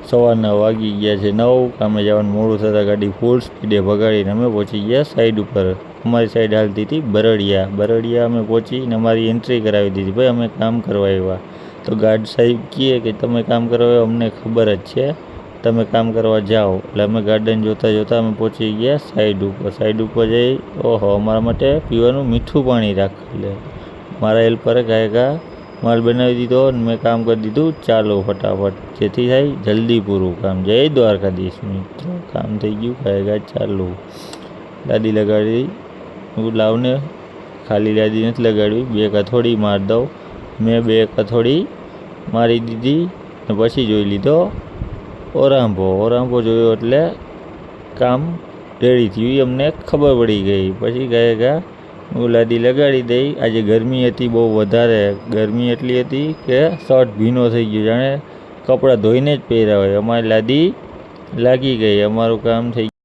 સવારના વાગી ગયા છે 9, કામે જવાનું મોડું થતાં ગાડી ફૂલ સ્પીડે ભગાડીને અમે પહોંચી ગયા સાઈડ ઉપર. અમારી સાઈડ હાલતી હતી બરડિયા અમે પહોંચીને અમારી એન્ટ્રી કરાવી દીધી. ભાઈ અમે કામ કરવા આવ્યા. તો ગાર્ડ સાહેબ કહે કે તમે કામ કરવા આવ્યા, અમને ખબર જ છે, તમે કામ કરવા જાઓ. એટલે અમે ગાર્ડન જોતાં અમે પહોંચી ગયા સાઈડ ઉપર જઈ ઓહો અમારા માટે પીવાનું મીઠું પાણી રાખી લે. મારા હેલ્પરે ઘા માલ બનાવી દીધો અને મેં કામ કરી દીધું ચાલો ફટાફટ, જેથી થાય જલ્દી પૂરું કામ. જય દ્વારકાધીશ મિત્રો, કામ થઈ ગયું. ઘા ચાલુ લાદી લગાડી. હું લાવને ખાલી લાદી નથી લગાડવી, 2 કથોડી માર દઉં. મેં 2 કથોડી મારી દીધી ને પછી જોઈ લીધો ઓરાંભો જોયો એટલે કામ રેડી થયું, અમને ખબર પડી ગઈ. પછી ઘા હું લાદી લગાડી દઈ. આજે ગરમી હતી, બહુ વધારે ગરમી એટલી હતી કે શર્ટ ભીનો થઈ ગયો, જાણે કપડાં ધોઈને જ પહેર્યા હોય. અમારી લાદી લાગી ગઈ, અમારું કામ થઈ ગયું.